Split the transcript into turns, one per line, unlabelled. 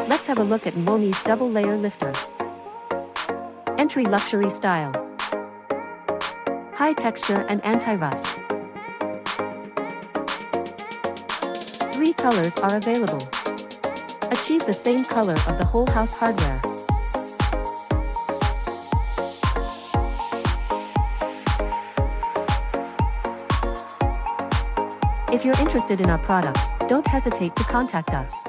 Let's have a look at Momi's double layer lifter. Entry luxury style. High texture and anti-rust. 3 colors are available. Achieve the same color of the whole house hardware. If you're interested in our products, don't hesitate to contact us.